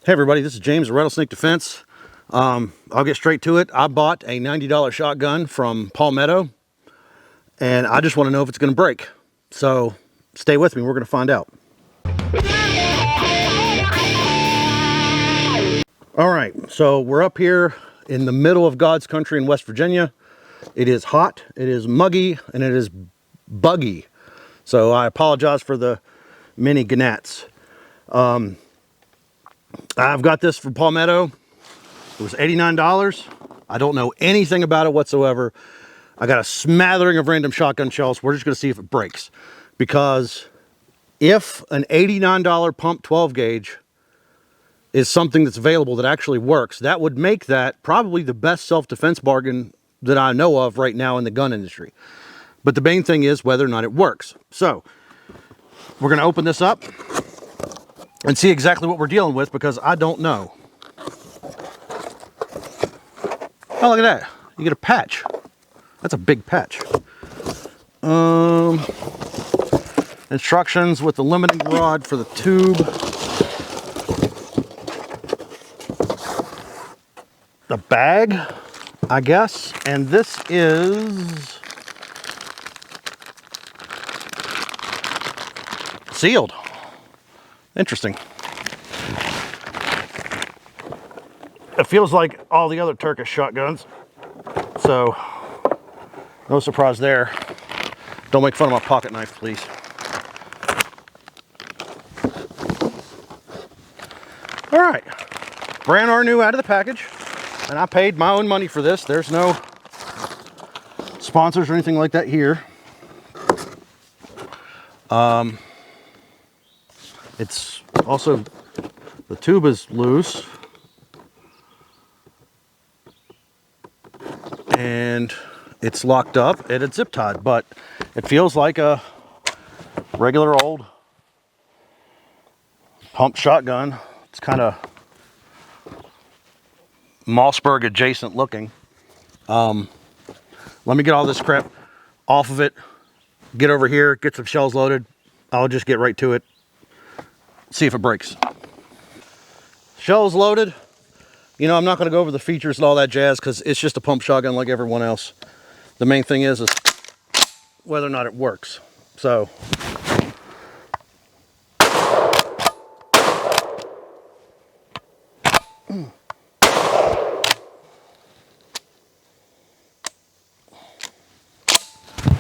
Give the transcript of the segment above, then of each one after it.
Hey everybody, this is James at Rattlesnake Defense. I'll get straight to it. I bought a $90 shotgun from Palmetto, and I just want to know if it's going to break. So stay with me, we're going to find out. Alright, so we're up here in the middle of God's country in West Virginia. It is hot, it is muggy, and it is buggy. So I apologize for the mini gnats. I've got this from Palmetto. It was $89. I don't know anything about it whatsoever. I got a smattering of random shotgun shells. We're just going to see if it breaks. Because if an $89 pump 12 gauge is something that's available that actually works, that would make that probably the best self-defense bargain that I know of right now in the gun industry. But the main thing is whether or not it works. So we're going to open this up and see exactly what we're dealing with, because I don't know. Oh, look at that. You get a patch. That's a big patch. Instructions with the limiting rod for the tube. The bag, I guess. And this is sealed. Interesting. It feels like all the other Turkish shotguns, so no surprise there. Don't make fun of my pocket knife, please. All right, brand new out of the package, and I paid my own money for this. There's no sponsors or anything like that here. It's also, the tube is loose. And it's locked up and it's zip tied, but it feels like a regular old pump shotgun. It's kind of Mossberg adjacent looking. Let me get all this crap off of it, get over here, get some shells loaded. I'll just get right to it, see if it breaks. Shells loaded. You know, I'm not going to go over the features and all that jazz because it's just a pump shotgun like everyone else. The main thing is whether or not it works. So,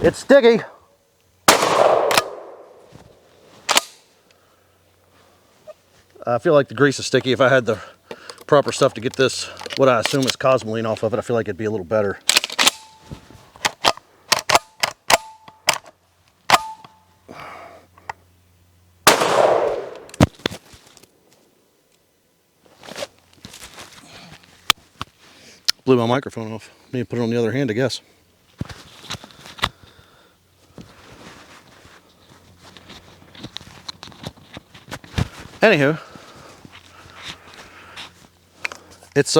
it's sticky. I feel like the grease is sticky. If I had the proper stuff to get this, what I assume is cosmoline off of it, I feel like it'd be a little better. Blew my microphone off. Need to put it on the other hand, I guess. Anywho, it's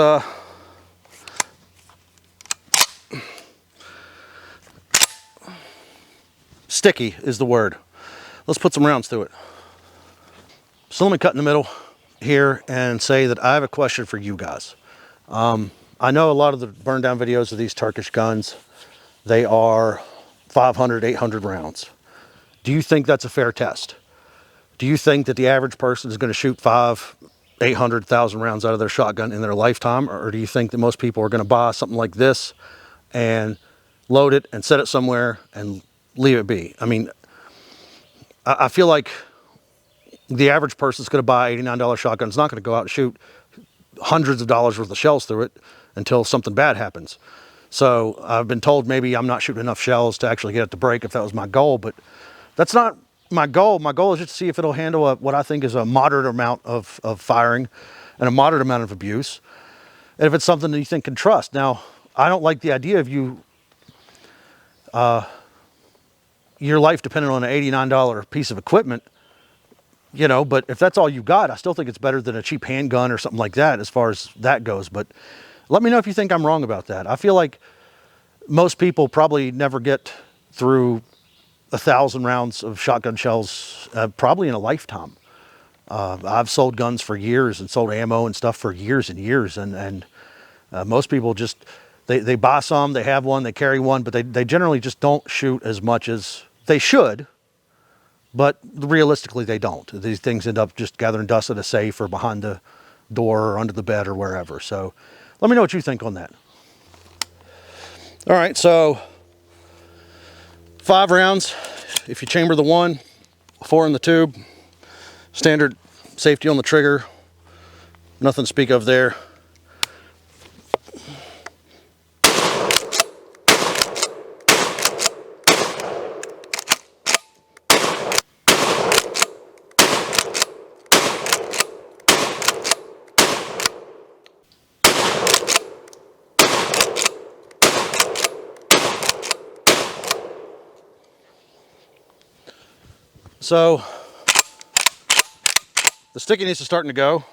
sticky is the word. Let's put some rounds through it. So let me cut in the middle here and say that I have a question for you guys. I know a lot of the burn down videos of these Turkish guns, they are 500, 800 rounds. Do you think that's a fair test? Do you think that the average person is going to shoot 500, 800,000 rounds out of their shotgun in their lifetime? Or do you think that most people are going to buy something like this and load it and set it somewhere and leave it be? I mean, I feel like the average person is going to buy $89 shotgun. It's not going to go out and shoot hundreds of dollars worth of shells through it until something bad happens. So I've been told maybe I'm not shooting enough shells to actually get it to break if that was my goal, but that's not my goal. My goal is just to see if it'll handle what I think is a moderate amount of firing and a moderate amount of abuse. And if it's something that you think can trust. Now, I don't like the idea of you, your life depending on an $89 piece of equipment, you know, but if that's all you got, I still think it's better than a cheap handgun or something like that as far as that goes. But let me know if you think I'm wrong about that. I feel like most people probably never get through 1,000 rounds of shotgun shells, probably in a lifetime. I've sold guns for years and sold ammo and stuff for years and years, and most people just, they buy some, they have one, they carry one, but they generally just don't shoot as much as they should, but realistically they don't. These things end up just gathering dust at a safe or behind the door or under the bed or wherever. So let me know what you think on that. All right, so 5 rounds if you chamber the one, 4 in the tube, standard safety on the trigger, nothing to speak of there. So the stickiness is starting to go.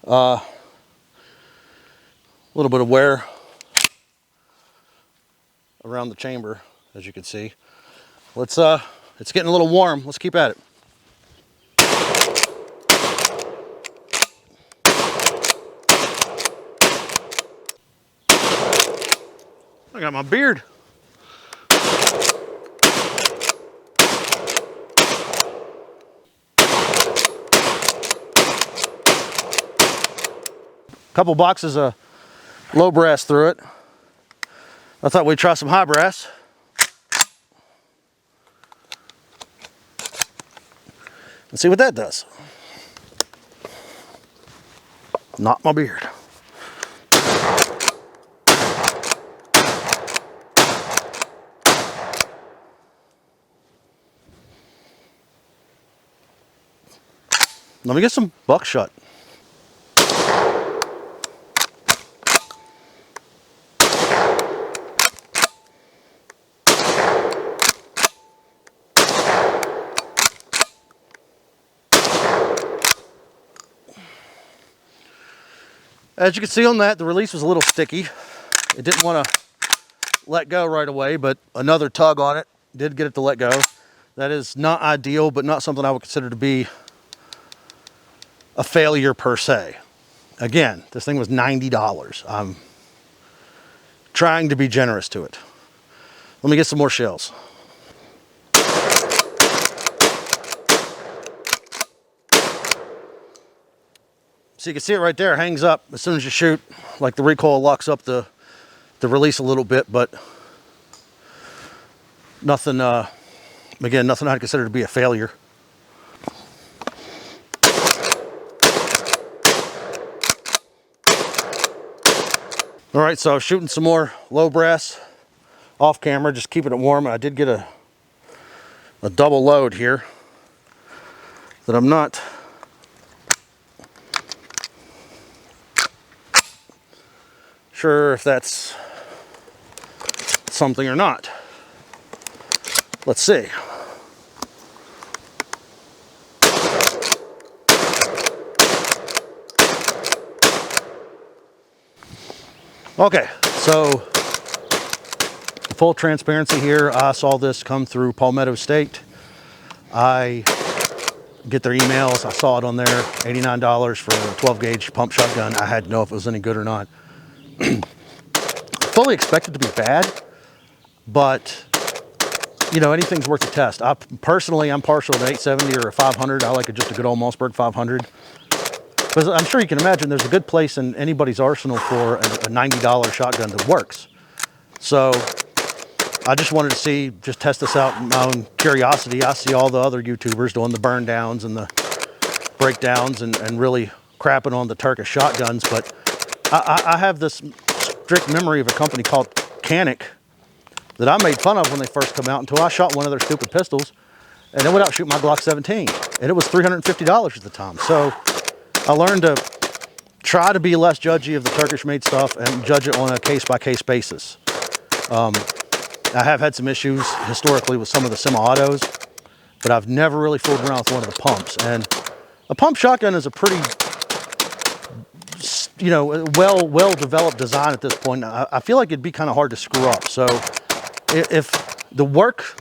A little bit of wear around the chamber, as you can see. It's getting a little warm. Let's keep at it. I got my beard. Couple boxes of low brass through it. I thought we'd try some high brass. And see what that does. Not my beard. Let me get some buckshot. As you can see on that, the release was a little sticky. It didn't want to let go right away, but another tug on it did get it to let go. That is not ideal, but not something I would consider to be a failure per se. Again, this thing was $90. I'm trying to be generous to it. Let me get some more shells. So you can see it right there, it hangs up as soon as you shoot. Like the recoil locks up the release a little bit, but nothing, again, nothing I'd consider to be a failure. All right, so I was shooting some more low brass off camera, just keeping it warm. I did get a double load here that I'm not sure if that's something or not. Let's see. Okay, so full transparency here, I saw this come through Palmetto State. I get their emails, I saw it on there, $89 for a 12 gauge pump shotgun. I had to know if it was any good or not. Fully expected to be bad, but you know, anything's worth a test. Personally, I'm partial to an 870 or a 500. I like just a good old Mossberg 500. But I'm sure you can imagine there's a good place in anybody's arsenal for a $90 shotgun that works. So I just wanted to just test this out in my own curiosity. I see all the other YouTubers doing the burn downs and the breakdowns and really crapping on the Turkish shotguns, but I have this strict memory of a company called Canic that I made fun of when they first come out until I shot one of their stupid pistols and then went out shooting my Glock 17, and it was $350 at the time. So I learned to try to be less judgy of the Turkish made stuff and judge it on a case-by-case basis. I have had some issues historically with some of the semi-autos, but I've never really fooled around with one of the pumps. And a pump shotgun is a pretty, you know, well-developed design at this point. I feel like it'd be kind of hard to screw up. So if the work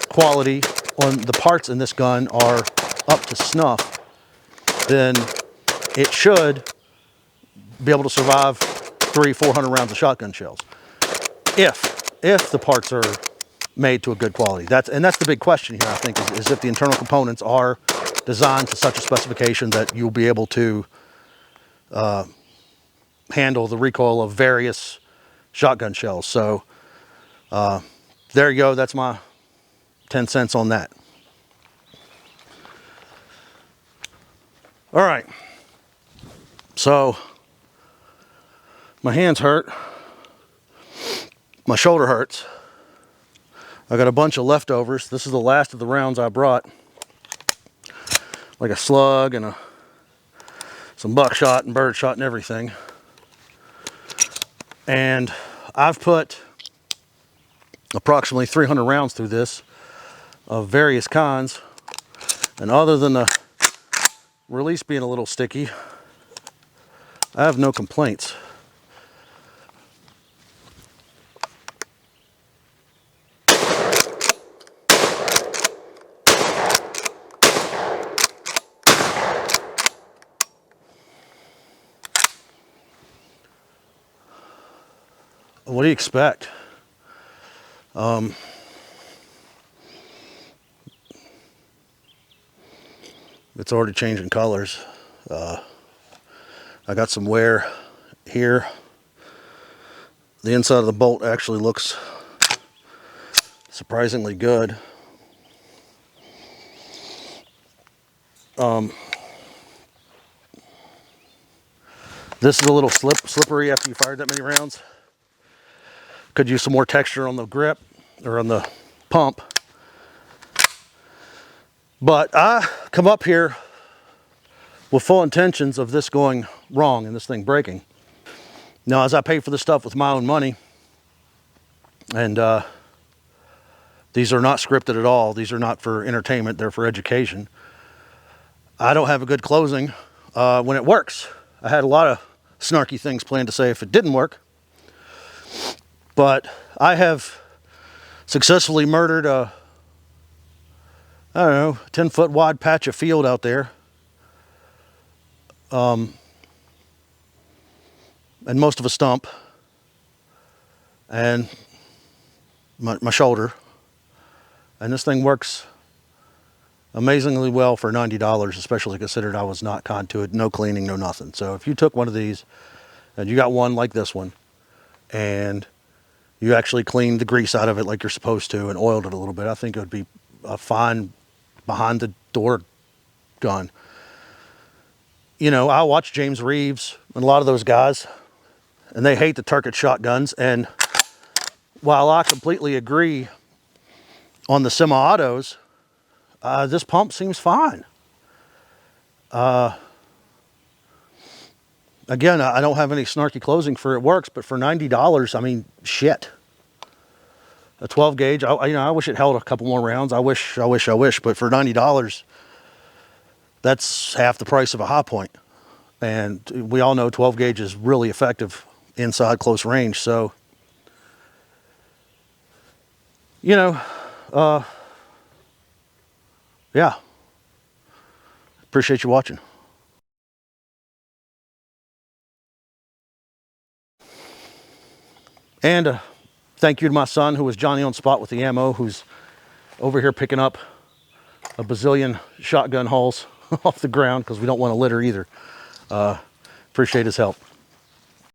quality on the parts in this gun are up to snuff, then it should be able to survive 300-400 rounds of shotgun shells. If the parts are made to a good quality. That's the big question here, I think, is if the internal components are designed to such a specification that you'll be able to handle the recoil of various shotgun shells. So there you go. That's my 10 cents on that. All right. So my hands hurt. My shoulder hurts. I got a bunch of leftovers. This is the last of the rounds I brought. Like a slug and some buckshot and birdshot and everything. And I've put approximately 300 rounds through this of various kinds. And other than the release being a little sticky, I have no complaints. What do you expect? It's already changing colors. I got some wear here. The inside of the bolt actually looks surprisingly good. This is a little slippery after you fired that many rounds. Could use some more texture on the grip or on the pump. But I come up here with full intentions of this going wrong and this thing breaking. Now, as I pay for this stuff with my own money, and these are not scripted at all. These are not for entertainment. They're for education. I don't have a good closing when it works. I had a lot of snarky things planned to say if it didn't work. But I have successfully murdered a, I don't know, 10-foot wide patch of field out there. And most of a stump. And my shoulder. And this thing works amazingly well for $90, especially considered I was not kind to it. No cleaning, no nothing. So if you took one of these and you got one like this one and you actually cleaned the grease out of it like you're supposed to and oiled it a little bit, I think it would be a fine behind the door gun. You know, I watch James Reeves and a lot of those guys, and they hate the Turkish shotguns. And while I completely agree on the semi-autos, this pump seems fine. Again, I don't have any snarky closing for it works, but for $90, I mean, shit. A 12 gauge, I wish it held a couple more rounds. I wish, but for $90, that's half the price of a high point. And we all know 12 gauge is really effective inside close range. So, you know, yeah. Appreciate you watching. And thank you to my son, who was Johnny on spot with the ammo, who's over here picking up a bazillion shotgun hulls off the ground because we don't want to litter either. Appreciate his help.